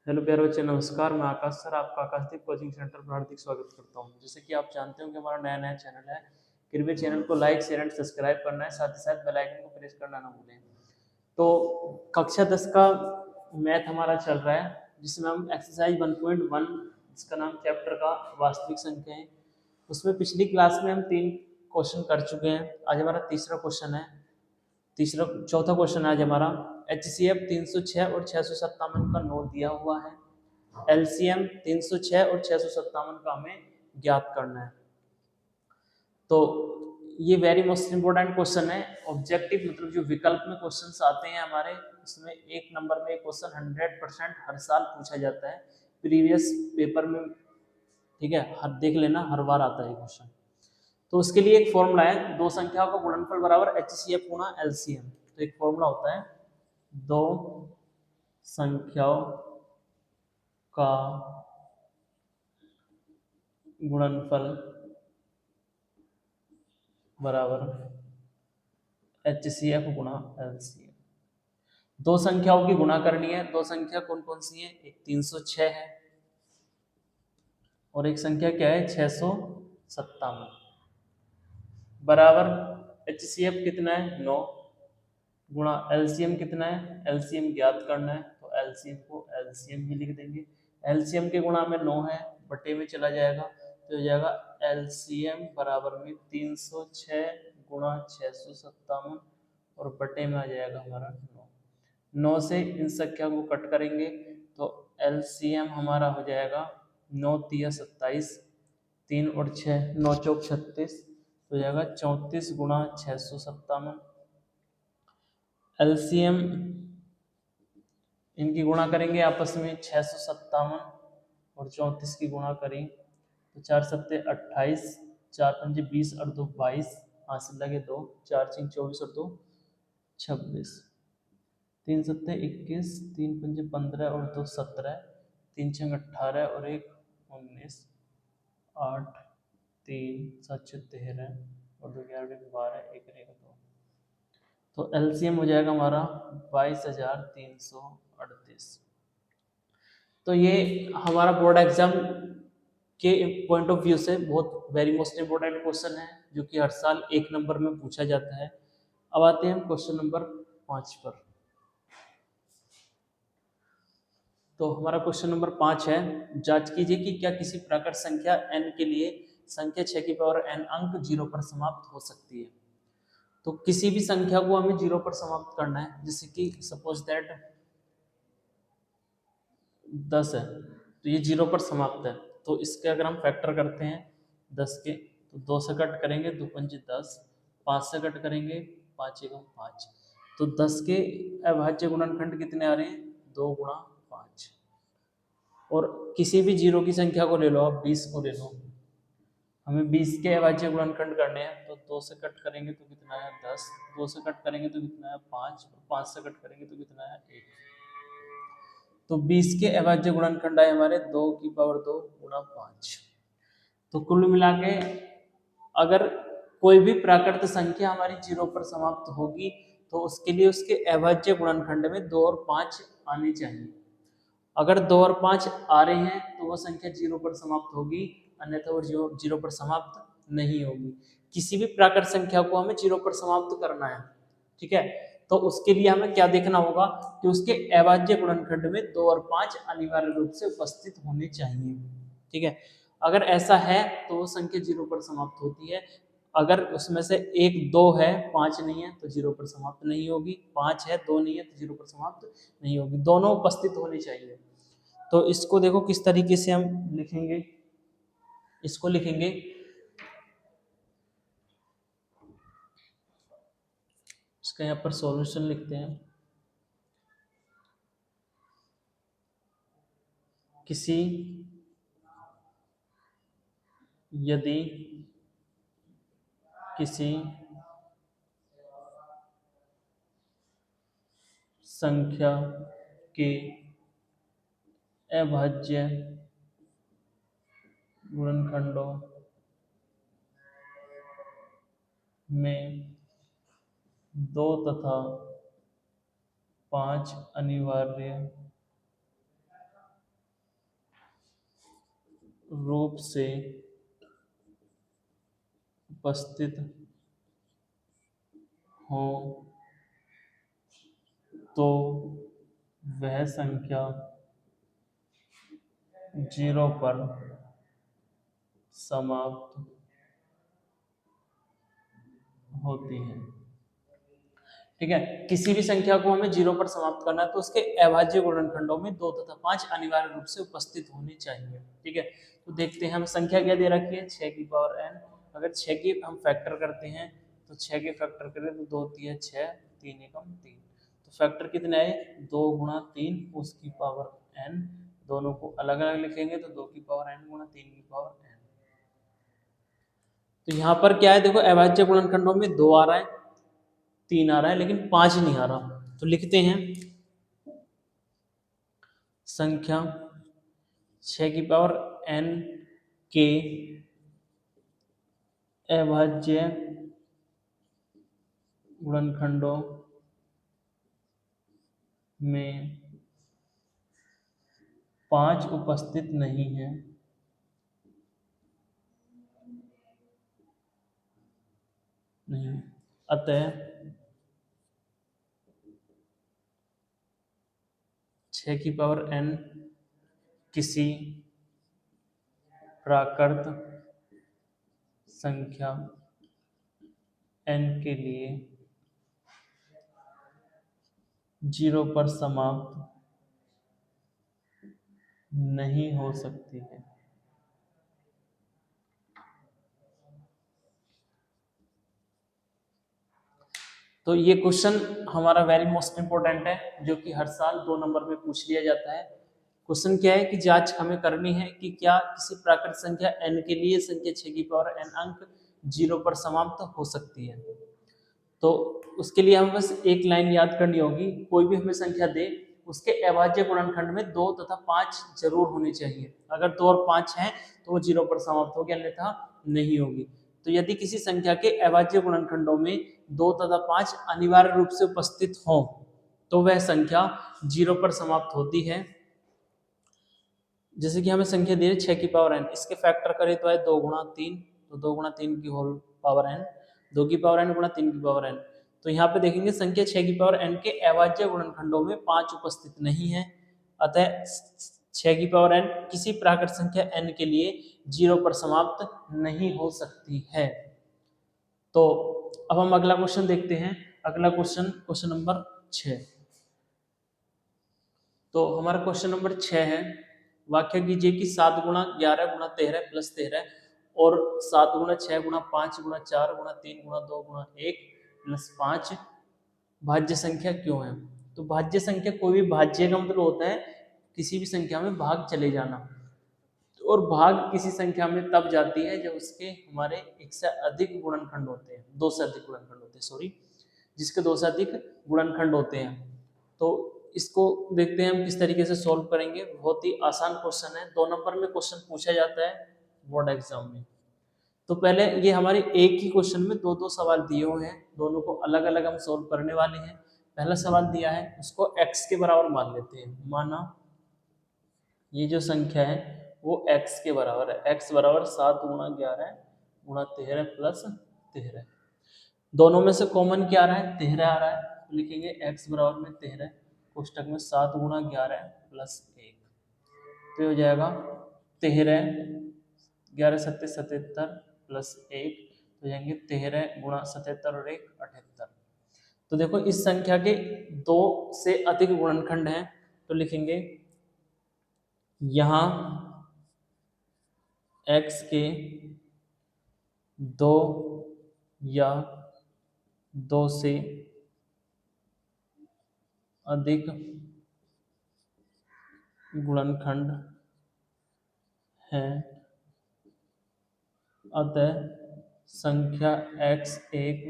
Hello प्यारे बच्चे, नमस्कार। मैं आकाश सर, आपका आकाशदीप कोचिंग सेंटर पर हार्दिक स्वागत करता हूं। जैसे कि आप जानते हो कि हमारा नया नया चैनल है, कृपया चैनल को लाइक शेयर एंड सब्सक्राइब करना है, साथ ही साथ बेल आइकन को प्रेस करना ना भूलें। तो कक्षा 10 का मैथ हमारा चल रहा है, जिसमें हम एक्सरसाइज 1.1 जिसका नाम चैप्टर का वास्तविक संख्या है, उसमें पिछली क्लास में हम 3 क्वेश्चन कर चुके हैं। आज हमारा तीसरा क्वेश्चन है, चौथा क्वेश्चन है आज हमारा। HCF 306 और 657 का नोट दिया हुआ है। LCM 306 और 657 का हमें ज्ञात करना है। तो ये वेरी मोस्ट इंपोर्टेंट क्वेश्चन है। ऑब्जेक्टिव मतलब जो विकल्प में क्वेश्चंस आते हैं हमारे, उसमें एक नंबर में क्वेश्चन 100% हर साल पूछा जाता है प्रीवियस पेपर में। ठीक है, हर देख लेना, हर बार आता है क्वेश्चन। तो उसके लिए एक फॉर्मूला है, दो संख्याओं का गुणनफल बराबर HCF गुणा LCM। तो एक फॉर्मूला होता है, दो संख्याओं का गुणनफल बराबर HCF गुणा LCM। दो संख्याओं की गुणा करनी है। दो संख्या कौन कौन सी है? एक 306 है और एक संख्या क्या है? 657। बराबर HCF कितना है? 9 गुणा LCM कितना है? LCM ज्ञात करना है, तो LCM को LCM भी लिख देंगे। LCM के गुणा में 9 है, बटे में चला जाएगा, तो हो जाएगा LCM बराबर में 306 गुणा 657 और बटे में आ जाएगा हमारा 9। 9 से इन संख्या को कट करेंगे तो LCM हमारा हो जाएगा 9 तिया 27, 3 और 6, 9 चौक 36, तो हो जाएगा 34 गुणा 657। LCM इनकी गुणा करेंगे आपस में, 657 और 34 की गुणा करें तो 4 सत्ते 28, 4 पंजे 20 और 2 22, हासिल लगे 2, 4 छः 24 और 2 26, 3 सत्ते 21, 3 पंजे 15 और 2 17, 3 छः 18 और 1 19, 8 3 7 6 13 और 2 11 12, 1 रहेगा 2। तो LCM हो जाएगा हमारा 22,338। तो ये हमारा बोर्ड एग्जाम के पॉइंट ऑफ व्यू से बहुत वेरी मोस्ट इंपोर्टेंट क्वेश्चन है, जो कि हर साल एक नंबर में पूछा जाता है। अब आते हैं क्वेश्चन नंबर 5 पर। तो हमारा क्वेश्चन नंबर 5 है, जांच कीजिए कि क्या किसी प्राकृत संख्या n के लिए संख्या 6 की पावर n अंक 0 पर समाप्त हो सकती है। तो किसी भी संख्या को हमें 0 पर समाप्त करना है, जैसे कि सपोज दैट 10 है, तो ये 0 पर समाप्त है। तो इसके अगर हम फैक्टर करते हैं 10 के, तो 2 से कट करेंगे 2 पंजे 10, 5 से कट करेंगे 5 एकम 5, तो 10 के अभाज्य गुणनखंड कितने आ रहे हैं? 2 गुणा 5। और किसी भी 0 की संख्या को ले लो, आप 20 को ले लो, हमें 20 के अभाज्य गुणनखंड करने हैं, तो 2 से कट करेंगे तो कितना है? 10, 2 से कट करेंगे तो कितना है? 5, और 5 से कट करेंगे तो कितना है? 1। तो 20 के अभाज्य गुणनखंड आए हमारे 2 की पावर 2 गुणा 5। तो कुल मिला के अगर कोई भी प्राकृत संख्या हमारी 0 पर समाप्त होगी, तो उसके लिए उसके अभाज्य गुणनखंड में 2 और 5 आने चाहिए। अगर 2 और 5 आ रहे हैं तो वह संख्या 0 पर समाप्त होगी, अन्यथा वो 0 पर समाप्त नहीं होगी। किसी भी प्राकृत संख्या को हमें 0 पर समाप्त करना है, ठीक है, तो उसके लिए हमें क्या देखना होगा कि उसके अभाज्य गुणनखंड में 2 और 5 अनिवार्य रूप से उपस्थित होने चाहिए। ठीक है, अगर ऐसा है तो वो संख्या 0 पर समाप्त होती है। अगर उसमें से 1 2 है, 5 नहीं है, तो 0 पर समाप्त नहीं होगी। 5 है, 2 नहीं है, तो 0 पर समाप्त नहीं होगी। दोनों उपस्थित होने चाहिए। तो इसको देखो किस तरीके से हम लिखेंगे। इसको लिखेंगे, इसका यहाँ पर सॉल्यूशन लिखते हैं। किसी यदि किसी संख्या के अभाज्य गुणनखंडों में 2 तथा 5 अनिवार्य रूप से उपस्थित हो तो वह संख्या 0 पर समाप्त होती है। ठीक है, किसी भी संख्या को हमें 0 पर समाप्त करना है तो उसके अभाज्य गुणनखंडों में 2 तथा 5 अनिवार्य रूप से उपस्थित होने चाहिए। ठीक है, तो देखते हैं हमें संख्या क्या दे रखी है, 6 की पावर n। अगर 6 की हम फैक्टर करते हैं तो 6 के फैक्टर करें तो 2 3 6, 3 एकम 3, तो फैक्टर कितने आए, 2 गुणा 3 उसकी पावर n। दोनों को अलग अलग लिखेंगे तो 2 की पावर n गुणा 3 की पावर n। तो यहाँ पर क्या है, देखो अभाज्य गुणनखंडों में 2 आ रहा है, 3 आ रहा है, लेकिन 5 नहीं आ रहा। तो लिखते हैं संख्या 6 की पावर n के अभाज्य गुणनखंडों में 5 उपस्थित नहीं है, नहीं, अतः 6 की पावर n किसी प्राकृत संख्या n के लिए 0 पर समाप्त नहीं हो सकती है। तो ये क्वेश्चन हमारा वेरी मोस्ट इंपोर्टेंट है, जो कि हर साल 2 नंबर में पूछ लिया जाता है। क्वेश्चन क्या है कि जांच हमें करनी है कि क्या किसी प्राकृत संख्या n के लिए संख्या 6 की पावर n अंक 0 पर समाप्त हो सकती है। तो उसके लिए हमें बस एक लाइन याद करनी होगी, कोई भी हमें संख्या दे उसके अभाज्य गुणनखंड में 2 तथा 5 जरूर होने चाहिए। अगर 2 और 5 हैं तो वो 0 पर समाप्त होगी, अन्यथा नहीं होगी। तो यदि किसी संख्या के अभाज्य गुणनखंडों में 2 तथा 5 अनिवार्य रूप से उपस्थित हो तो वह संख्या 0 पर समाप्त होती है। जैसे कि हमें संख्या दी है 6 की पावर n, इसके फैक्टर करें तो है 2 गुणा 3, तो 2 गुणा 3 की होल पावर n, 2 की पावर n गुणा 3 की पावर n। तो यहाँ पे देखेंगे संख्या 6 की पावर n के अभाज्य गुणनखंडों में 5 उपस्थित नहीं है, अतः 6 की पावर n किसी प्राकृत संख्या n के लिए 0 पर समाप्त नहीं हो सकती है। तो अब हम अगला क्वेश्चन देखते हैं। अगला क्वेश्चन, क्वेश्चन नंबर 6। तो हमारा क्वेश्चन नंबर 6 है, वाक्य कीजिए कि 7 गुणा 11 गुणा 13 प्लस 13 और 7 गुणा 6 गुणा 5 गुणा 4 गुणा 3 गुणा 2 गुणा 1 प्लस 5 भाज्य संख्या क्यों है। तो भाज्य संख्या कोई भी भाज्य का मतलब होता है किसी भी संख्या में भाग चले जाना, और भाग किसी संख्या में तब जाती है जब उसके हमारे एक से अधिक गुणनखंड होते हैं, दो से अधिक गुणनखंड होते हैं, सॉरी, जिसके दो से अधिक गुणनखंड होते हैं। तो इसको देखते हैं हम किस तरीके से सॉल्व करेंगे। बहुत ही आसान क्वेश्चन है, 2 नंबर में क्वेश्चन पूछा जाता है बोर्ड एग्जाम में। तो पहले ये हमारे एक ही क्वेश्चन में दो दो सवाल दिए हुए हैं, दोनों को अलग अलग हम सॉल्व करने वाले हैं। पहला सवाल दिया है उसको x के बराबर मान लेते हैं, माना ये जो संख्या है वो x के बराबर है, x बराबर 7 गुणा 11 गुणा 13 प्लस 13। दोनों में से कॉमन क्या आ रहा है, 13 आ रहा है, तो लिखेंगे x बराबर में 13 कोष्टक में 7 गुणा 11 प्लस 1, तो ये हो जाएगा 13, 11 सत्ते 77 प्लस 1, तो जाएंगे 13 गुणा 77 और 1 78। तो देखो इस संख्या के दो से अधिक गुणनखंड हैं, तो लिखेंगे यहाँ x के दो या दो से अधिक गुणनखंड हैं, अतः संख्या x एक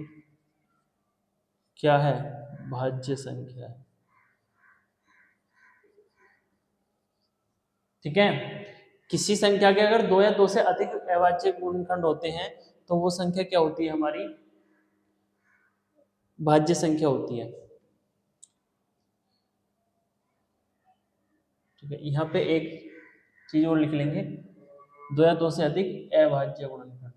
क्या है, भाज्य संख्या है। ठीक है, किसी संख्या के अगर दो या दो से अधिक अभाज्य गुणनखंड होते हैं तो वो संख्या क्या होती है, हमारी भाज्य संख्या होती है। ठीक है, यहाँ पे एक चीज और लिख लेंगे, दो या दो से अधिक अभाज्य गुणनखंड।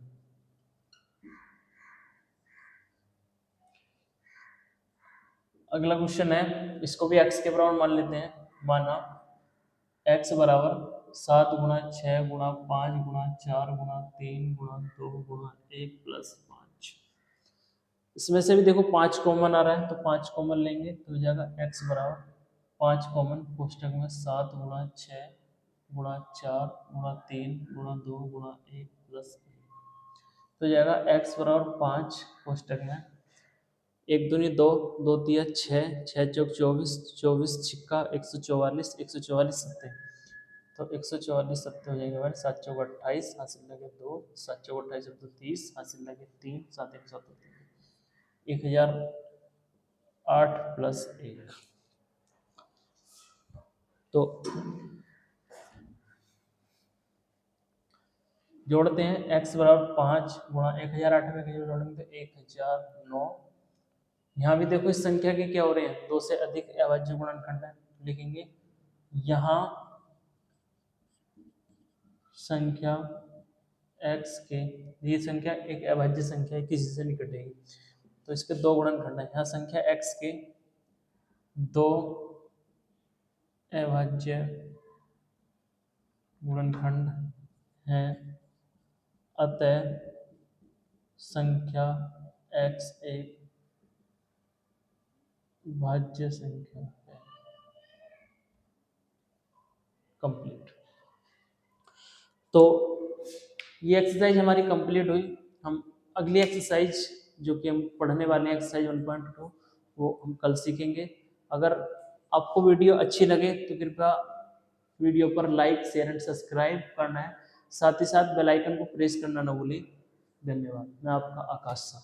अगला क्वेश्चन है, इसको भी x के बराबर मान लेते हैं। माना x बराबर 7 गुणा 6 गुणा 5 गुणा 4 गुणा 3 गुणा 2 गुणा 1 प्लस 5। इसमें से भी देखो 5 कॉमन आ रहा है, तो 5 कॉमन लेंगे तो हो जाएगा x बराबर 5 कॉमन कोष्टक में 7 गुणा 6 गुणा 4 गुणा 3 गुणा 2 गुणा 1 प्लस 1, तो हो जाएगा x बराबर 5 कोष्टक में 1 दूनी 2, 2 तिया 6, 6 चौक 24, 24 छिक्का 144, 144 सत्ते, तो 144 सत्ते हो जाएंगे हमारे 7 चौक 28, हासिल लगे 2, 7 चौक 28 अब तो 30, हासिल लगे 3, 7 1 7 1008 प्लस 1। तो जोड़ते हैं, x बराबर 5 गुणा 1008 में जोड़ेंगे तो 1009। यहाँ भी देखो इस संख्या के क्या हो रहे हैं, दो से अधिक अभाज्य गुणनखंड है, लिखेंगे यहाँ संख्या x के, ये संख्या एक अभाज्य संख्या है, किसी से नहीं कटेगी, तो इसके दो गुणनखंड है। यहाँ संख्या x के दो अभाज्य गुणनखंड हैं, अतः संख्या x एक भाज्य संख्या है। कंप्लीट। तो ये एक्सरसाइज हमारी कंप्लीट हुई। हम अगली एक्सरसाइज जो कि हम पढ़ने वाले हैं, एक्सरसाइज 1.2, वो हम कल सीखेंगे। अगर आपको वीडियो अच्छी लगे तो कृपया वीडियो पर लाइक शेयर एंड सब्सक्राइब करना है, साथ ही साथ बेल आइकन को प्रेस करना ना भूलें। धन्यवाद। मैं आपका आकाश साहब।